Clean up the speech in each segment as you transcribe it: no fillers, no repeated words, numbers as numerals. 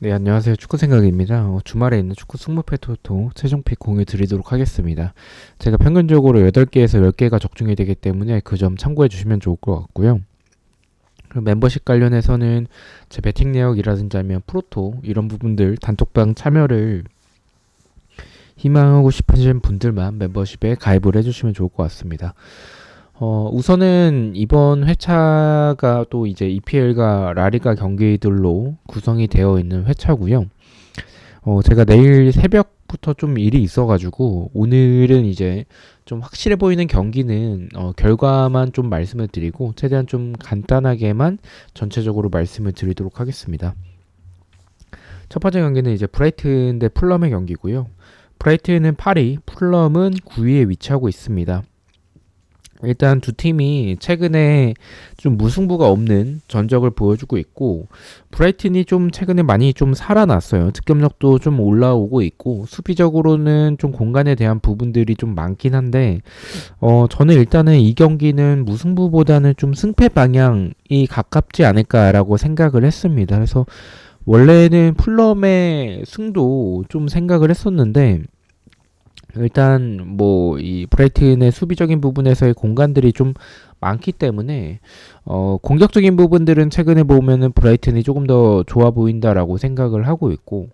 네, 안녕하세요. 축구 생각입니다. 주말에 있는 축구 승무패 토토 최종 픽 공유 드리도록 하겠습니다. 제가 평균적으로 8개에서 10개가 적중이 되기 때문에 그 점 참고해 주시면 좋을 것 같고요. 그리고 멤버십 관련해서는 제 배팅 내역이라든지 아니면 프로토 이런 부분들 단톡방 참여를 희망하고 싶으신 분들만 멤버십에 가입을 해주시면 좋을 것 같습니다. 우선은 이번 회차가 또 이제 EPL과 라리가 경기들로 구성이 되어 있는 회차고요. 제가 내일 새벽부터 좀 일이 있어가지고 오늘은 이제 좀 확실해 보이는 경기는 결과만 좀 말씀을 드리고 최대한 좀 간단하게만 전체적으로 말씀을 드리도록 하겠습니다. 첫 번째 경기는 이제 브라이튼 대 풀럼의 경기고요. 브라이튼은 8위, 풀럼은 9위에 위치하고 있습니다. 일단 두 팀이 최근에 좀 무승부가 없는 전적을 보여주고 있고, 브라이튼이 좀 최근에 많이 좀 살아났어요. 득점력도 좀 올라오고 있고, 수비적으로는 좀 공간에 대한 부분들이 좀 많긴 한데, 저는 일단은 이 경기는 무승부보다는 좀 승패 방향이 가깝지 않을까라고 생각을 했습니다. 그래서 원래는 풀럼의 승도 좀 생각을 했었는데, 일단 뭐 이 브라이튼의 수비적인 부분에서의 공간들이 좀 많기 때문에 공격적인 부분들은 최근에 보면은 브라이튼이 조금 더 좋아 보인다라고 생각을 하고 있고,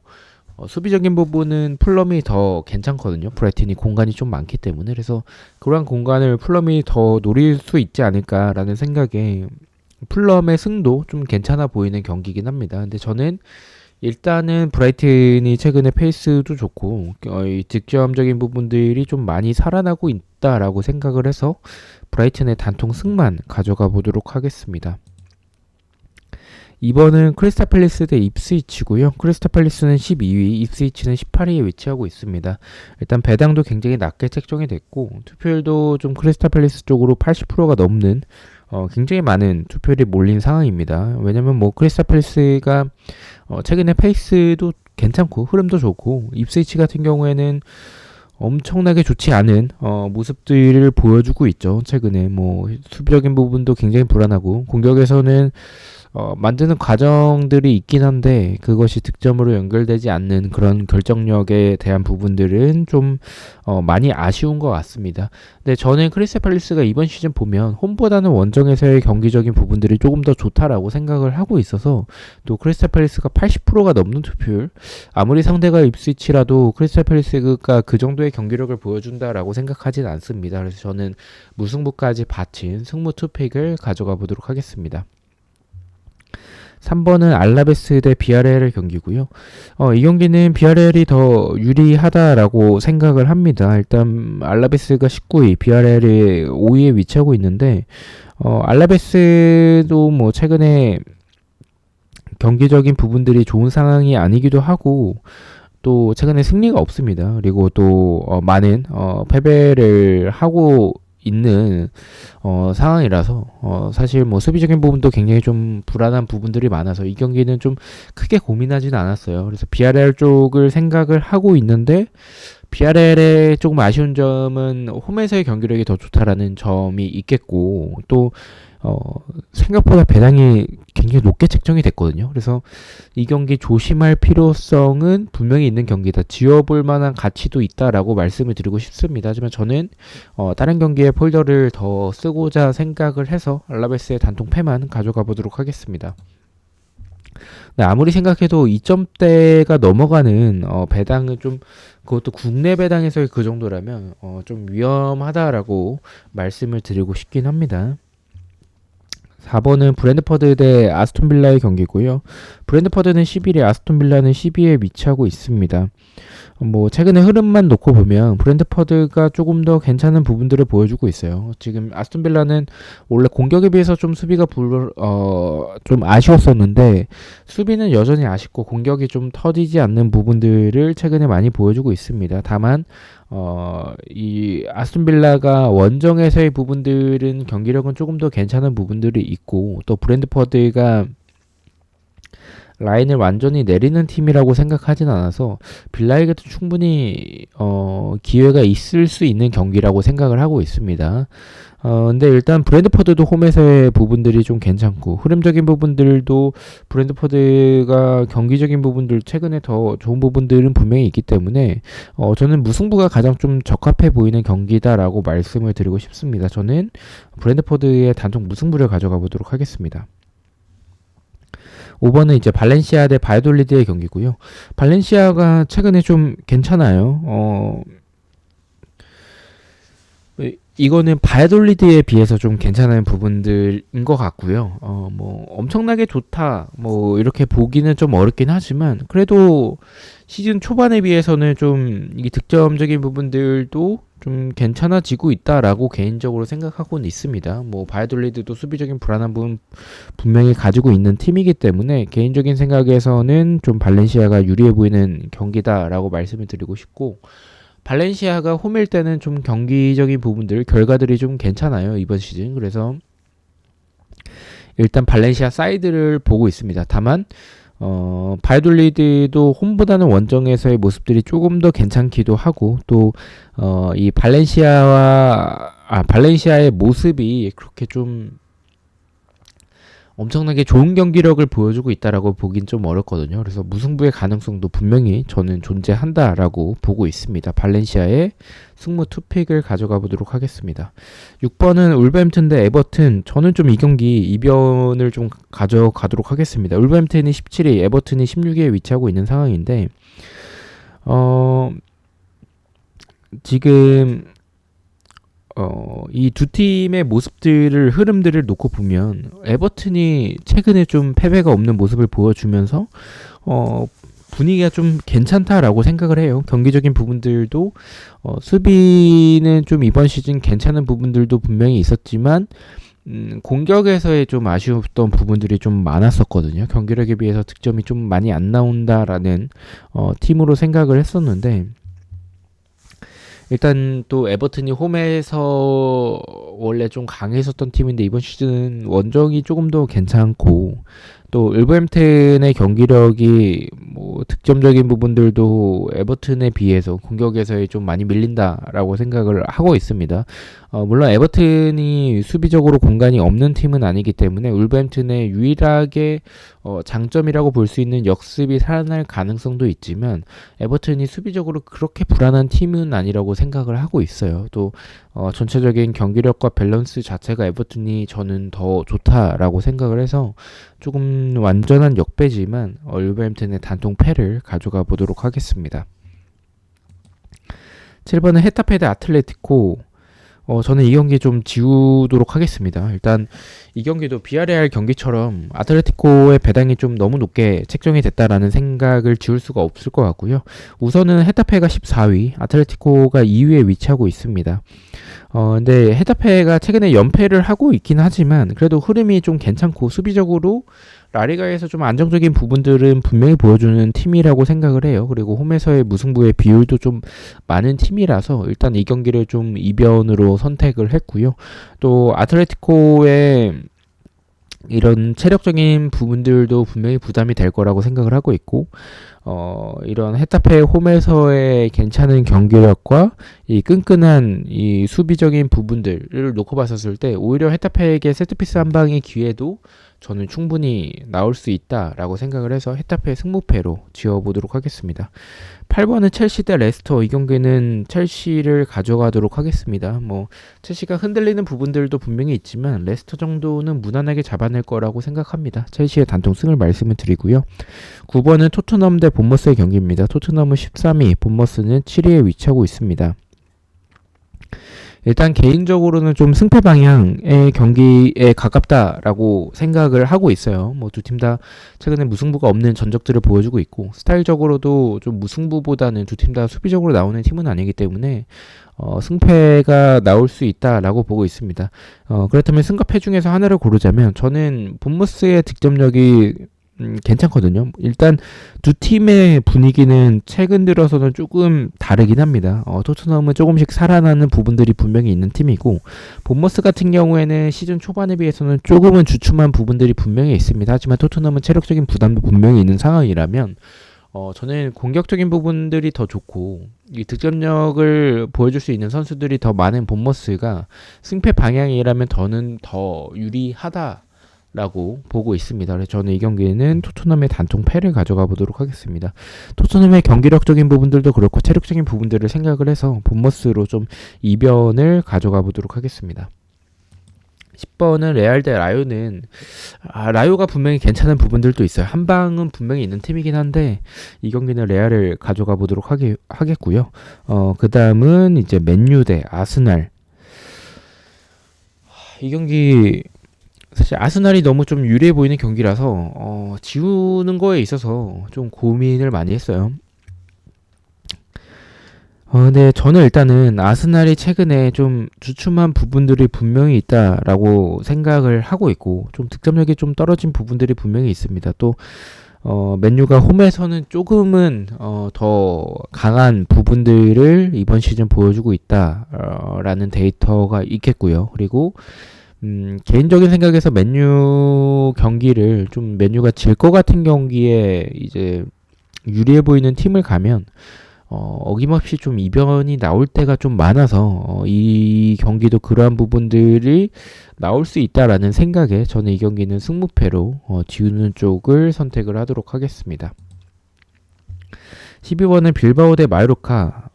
수비적인 부분은 풀럼이 더 괜찮거든요. 브라이튼이 공간이 좀 많기 때문에. 그래서 그러한 공간을 풀럼이 더 노릴 수 있지 않을까라는 생각에 풀럼의 승도 좀 괜찮아 보이는 경기긴 합니다. 근데 저는 일단은 브라이튼이 최근에 페이스도 좋고 이 득점적인 부분들이 좀 많이 살아나고 있다라고 생각을 해서 브라이튼의 단통 승만 가져가 보도록 하겠습니다. 2번은 크리스탈 팰리스 대 입스위치고요. 크리스탈 팰리스는 12위, 입스위치는 18위에 위치하고 있습니다. 일단 배당도 굉장히 낮게 책정이 됐고 투표율도 좀 크리스탈 팰리스 쪽으로 80%가 넘는 굉장히 많은 투표율이 몰린 상황입니다. 왜냐면 뭐 크리스탈 팰리스가 최근에 페이스도 괜찮고 흐름도 좋고 입스위치 같은 경우에는 엄청나게 좋지 않은 모습들을 보여주고 있죠. 최근에 뭐 수비적인 부분도 굉장히 불안하고 공격에서는 만드는 과정들이 있긴 한데 그것이 득점으로 연결되지 않는 그런 결정력에 대한 부분들은 좀 많이 아쉬운 것 같습니다. 근데 저는 크리스탈 팰리스가 이번 시즌 보면 홈보다는 원정에서의 경기적인 부분들이 조금 더 좋다라고 생각을 하고 있어서 또 크리스탈 팰리스가 80%가 넘는 투표율, 아무리 상대가 입스위치라도 크리스탈 팰리스가 그 정도의 경기력을 보여준다라고 생각하진 않습니다. 그래서 저는 무승부까지 바친 승무 투픽을 가져가 보도록 하겠습니다. 3번은 알라베스 대 비아레알의 경기고요. 이 경기는 비아레알이 더 유리하다라고 생각을 합니다. 일단 알라베스가 19위, 비아레알이 5위에 위치하고 있는데 알라베스도 뭐 최근에 경기적인 부분들이 좋은 상황이 아니기도 하고 또 최근에 승리가 없습니다. 그리고 또 많은 패배를 하고 있는 상황이라서 사실 뭐 수비적인 부분도 굉장히 좀 불안한 부분들이 많아서 이 경기는 좀 크게 고민하지는 않았어요. 그래서 비아레알 쪽을 생각을 하고 있는데 비아레알의 조금 아쉬운 점은 홈에서의 경기력이 더 좋다라는 점이 있겠고 또 생각보다 배당이 굉장히 높게 책정이 됐거든요. 그래서 이 경기 조심할 필요성은 분명히 있는 경기다. 지워볼 만한 가치도 있다라고 말씀을 드리고 싶습니다. 하지만 저는 다른 경기에 폴더를 더 쓰고자 생각을 해서 알라베스의 단통패만 가져가 보도록 하겠습니다. 네, 아무리 생각해도 2점대가 넘어가는 배당은 좀 그것도 국내 배당에서의 그 정도라면 좀 위험하다라고 말씀을 드리고 싶긴 합니다. 4번은 브랜드퍼드 대 아스톤빌라의 경기고요. 브랜드퍼드는 11위, 아스톤빌라는 12위에 위치하고 있습니다. 뭐 최근의 흐름만 놓고 보면 브랜드퍼드가 조금 더 괜찮은 부분들을 보여주고 있어요. 지금 아스톤빌라는 원래 공격에 비해서 좀 수비가 좀 아쉬웠었는데 수비는 여전히 아쉽고 공격이 좀 터지지 않는 부분들을 최근에 많이 보여주고 있습니다. 다만 이 아스톤빌라가 원정에서의 부분들은 경기력은 조금 더 괜찮은 부분들이 있고 또 브랜드퍼드가 라인을 완전히 내리는 팀이라고 생각하진 않아서 빌라에게도 충분히 기회가 있을 수 있는 경기라고 생각을 하고 있습니다. 근데 일단 브랜드포드도 홈에서의 부분들이 좀 괜찮고 흐름적인 부분들도 브랜드포드가 경기적인 부분들 최근에 더 좋은 부분들은 분명히 있기 때문에 저는 무승부가 가장 좀 적합해 보이는 경기다라고 말씀을 드리고 싶습니다. 저는 브랜드포드의 단독 무승부를 가져가 보도록 하겠습니다. 5번은 이제 발렌시아 대 바이돌리드의 경기고요. 발렌시아가 최근에 좀 괜찮아요. 이거는 바이돌리드에 비해서 좀 괜찮은 부분들인 것 같고요. 뭐 엄청나게 좋다, 뭐 이렇게 보기는 좀 어렵긴 하지만 그래도 시즌 초반에 비해서는 좀 이 득점적인 부분들도 좀 괜찮아지고 있다라고 개인적으로 생각하고는 있습니다. 뭐 바이돌리드도 수비적인 불안한 부분 분명히 가지고 있는 팀이기 때문에 개인적인 생각에서는 좀 발렌시아가 유리해 보이는 경기다라고 말씀을 드리고 싶고, 발렌시아가 홈일 때는 좀 경기적인 부분들, 결과들이 좀 괜찮아요, 이번 시즌. 그래서 일단 발렌시아 사이드를 보고 있습니다. 다만 바이돌리드도 홈보다는 원정에서의 모습들이 조금 더 괜찮기도 하고, 또 이 발렌시아의 모습이 그렇게 좀 엄청나게 좋은 경기력을 보여주고 있다라고 보긴 좀 어렵거든요. 그래서 무승부의 가능성도 분명히 저는 존재한다라고 보고 있습니다. 발렌시아의 승무 투픽을 가져가 보도록 하겠습니다. 6번은 울버햄튼 대 에버튼. 저는 좀 이 경기 이변을 좀 가져가도록 하겠습니다. 울버햄튼이 17위, 에버튼이 16위에 위치하고 있는 상황인데 지금 이 두 팀의 모습들을, 흐름들을 놓고 보면 에버튼이 최근에 좀 패배가 없는 모습을 보여주면서 분위기가 좀 괜찮다라고 생각을 해요. 경기적인 부분들도 수비는 좀 이번 시즌 괜찮은 부분들도 분명히 있었지만 공격에서의 좀 아쉬웠던 부분들이 좀 많았었거든요. 경기력에 비해서 득점이 좀 많이 안 나온다라는 팀으로 생각을 했었는데, 일단 또 에버튼이 홈에서 원래 좀 강했었던 팀인데 이번 시즌은 원정이 조금 더 괜찮고, 또 울버햄튼의 경기력이 뭐 득점적인 부분들도 에버튼에 비해서 공격에서의 좀 많이 밀린다라고 생각을 하고 있습니다. 물론 에버튼이 수비적으로 공간이 없는 팀은 아니기 때문에 울버햄튼의 유일하게 장점이라고 볼 수 있는 역습이 살아날 가능성도 있지만, 에버튼이 수비적으로 그렇게 불안한 팀은 아니라고 생각을 하고 있어요. 또 전체적인 경기력과 밸런스 자체가 에버튼이 저는 더 좋다라고 생각을 해서 조금 완전한 역배지만 울버햄튼의 단통 패를 가져가 보도록 하겠습니다. 7번은 헤타페 대 아틀레티코. 저는 이 경기 좀 지우도록 하겠습니다. 일단 이 경기도 비아레알 경기처럼 아틀레티코의 배당이 좀 너무 높게 책정이 됐다라는 생각을 지울 수가 없을 것 같고요. 우선은 헤타페가 14위, 아틀레티코가 2위에 위치하고 있습니다. 근데 헤타페가 최근에 연패를 하고 있긴 하지만 그래도 흐름이 좀 괜찮고 수비적으로 라리가에서 좀 안정적인 부분들은 분명히 보여주는 팀이라고 생각을 해요. 그리고 홈에서의 무승부의 비율도 좀 많은 팀이라서 일단 이 경기를 좀 이변으로 선택을 했고요. 또 아틀레티코의 이런 체력적인 부분들도 분명히 부담이 될 거라고 생각을 하고 있고, 이런 헤타페 홈에서의 괜찮은 경기력과 이 끈끈한 이 수비적인 부분들을 놓고 봤었을 때 오히려 헤타페에게 세트피스 한 방의 기회도 저는 충분히 나올 수 있다라고 생각을 해서 헤타페 승무패로 지어보도록 하겠습니다. 8번은 첼시 대 레스터. 이 경기는 첼시를 가져가도록 하겠습니다. 뭐 첼시가 흔들리는 부분들도 분명히 있지만 레스터 정도는 무난하게 잡아낼 거라고 생각합니다. 첼시의 단통 승을 말씀을 드리고요. 9번은 토트넘 대 본머스의 경기입니다. 토트넘은 13위, 본머스는 7위에 위치하고 있습니다. 일단 개인적으로는 좀 승패 방향의 경기에 가깝다라고 생각을 하고 있어요. 뭐 두 팀 다 최근에 무승부가 없는 전적들을 보여주고 있고, 스타일적으로도 좀 무승부보다는 두 팀 다 수비적으로 나오는 팀은 아니기 때문에 승패가 나올 수 있다라고 보고 있습니다. 그렇다면 승과패 중에서 하나를 고르자면 저는 본머스의 득점력이 괜찮거든요. 일단 두 팀의 분위기는 최근 들어서는 조금 다르긴 합니다. 토트넘은 조금씩 살아나는 부분들이 분명히 있는 팀이고, 본머스 같은 경우에는 시즌 초반에 비해서는 조금은 주춤한 부분들이 분명히 있습니다. 하지만 토트넘은 체력적인 부담도 분명히 있는 상황이라면 저는 공격적인 부분들이 더 좋고 이 득점력을 보여줄 수 있는 선수들이 더 많은 본머스가 승패 방향이라면 저는 더 유리하다라고 보고 있습니다. 그래서 저는 이 경기에는 토트넘의 단통 패를 가져가 보도록 하겠습니다. 토트넘의 경기력적인 부분들도 그렇고 체력적인 부분들을 생각을 해서 본머스로 좀 이변을 가져가 보도록 하겠습니다. 10번은 레알 대 라요는 라요가 분명히 괜찮은 부분들도 있어요. 한 방은 분명히 있는 팀이긴 한데 이 경기는 레알을 가져가 보도록 하겠고요. 그 다음은 이제 맨유 대 아스날. 이 경기 사실 아스날이 너무 좀 유리해 보이는 경기라서 지우는 거에 있어서 좀 고민을 많이 했어요. 근데 저는 일단은 아스날이 최근에 좀 주춤한 부분들이 분명히 있다라고 생각을 하고 있고, 좀 득점력이 좀 떨어진 부분들이 분명히 있습니다. 또 맨유가 홈에서는 조금은 더 강한 부분들을 이번 시즌 보여주고 있다라는 데이터가 있겠고요. 그리고 개인적인 생각에서 맨유 경기를 좀 맨유가 질 것 같은 경기에 이제 유리해 보이는 팀을 가면 어김없이 좀 이변이 나올 때가 좀 많아서 이 경기도 그러한 부분들이 나올 수 있다라는 생각에 저는 이 경기는 승무패로 지우는 쪽을 선택을 하도록 하겠습니다. 12번은 빌바오 대 마요르카.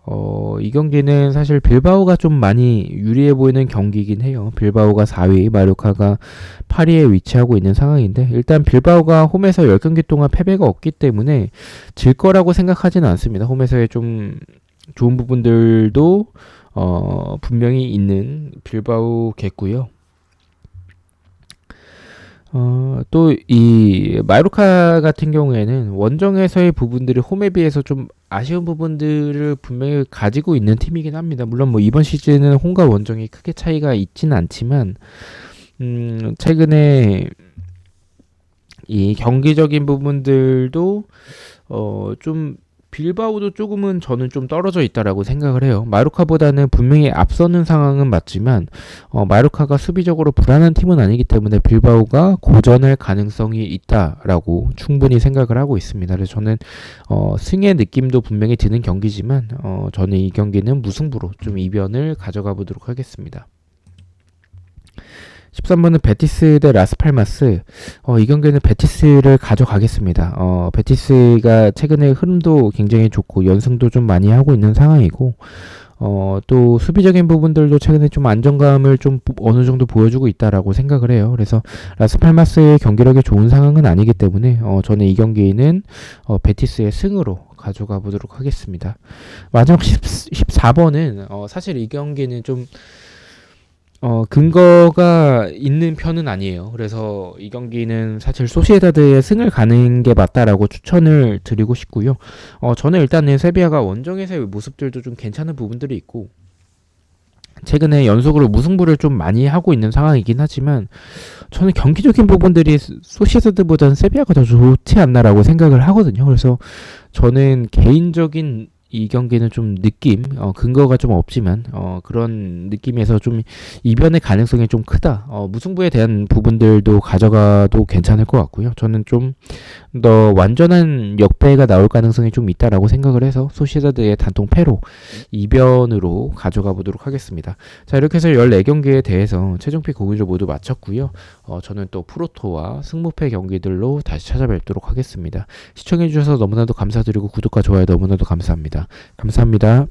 이 경기는 사실 빌바오가 좀 많이 유리해 보이는 경기이긴 해요. 빌바오가 4위, 마요르카가 8위에 위치하고 있는 상황인데, 일단 빌바오가 홈에서 10경기 동안 패배가 없기 때문에 질 거라고 생각하지는 않습니다. 홈에서의 좀 좋은 부분들도 분명히 있는 빌바오겠고요. 또 이 마요르카 같은 경우에는 원정에서의 부분들이 홈에 비해서 좀 아쉬운 부분들을 분명히 가지고 있는 팀이긴 합니다. 물론 뭐 이번 시즌은 홈과 원정이 크게 차이가 있지는 않지만 최근에 이 경기적인 부분들도 좀 빌바오도 조금은 저는 좀 떨어져 있다라고 생각을 해요. 마요르카보다는 분명히 앞서는 상황은 맞지만 마요르카가 수비적으로 불안한 팀은 아니기 때문에 빌바오가 고전할 가능성이 있다라고 충분히 생각을 하고 있습니다. 그래서 저는 승의 느낌도 분명히 드는 경기지만 저는 이 경기는 무승부로 좀 이변을 가져가 보도록 하겠습니다. 13번은 베티스 대 라스팔마스. 이 경기는 베티스를 가져가겠습니다. 베티스가 최근에 흐름도 굉장히 좋고 연승도 좀 많이 하고 있는 상황이고, 또 수비적인 부분들도 최근에 좀 안정감을 좀 어느 정도 보여주고 있다라고 생각을 해요. 그래서 라스팔마스의 경기력이 좋은 상황은 아니기 때문에 저는 이 경기는 베티스의 승으로 가져가 보도록 하겠습니다. 마지막 14번은 사실 이 경기는 좀 근거가 있는 편은 아니에요. 그래서 이 경기는 사실 소시에다드의 승을 가는 게 맞다라고 추천을 드리고 싶고요. 저는 일단은 세비야가 원정에서의 모습들도 좀 괜찮은 부분들이 있고, 최근에 연속으로 무승부를 좀 많이 하고 있는 상황이긴 하지만 저는 경기적인 부분들이 소시에다드보다는 세비야가 더 좋지 않나라고 생각을 하거든요. 그래서 저는 개인적인 이 경기는 좀 느낌, 근거가 좀 없지만 그런 느낌에서 좀 이변의 가능성이 좀 크다. 무승부에 대한 부분들도 가져가도 괜찮을 것 같고요. 저는 좀 더 완전한 역배가 나올 가능성이 좀 있다라고 생각을 해서 소시에다드의 단통 패로 이변으로 가져가 보도록 하겠습니다. 자, 이렇게 해서 14경기에 대해서 최종픽 공유를 모두 마쳤고요. 저는 또 프로토와 승무패 경기들로 다시 찾아뵙도록 하겠습니다. 시청해주셔서 너무나도 감사드리고 구독과 좋아요 너무나도 감사합니다. 감사합니다.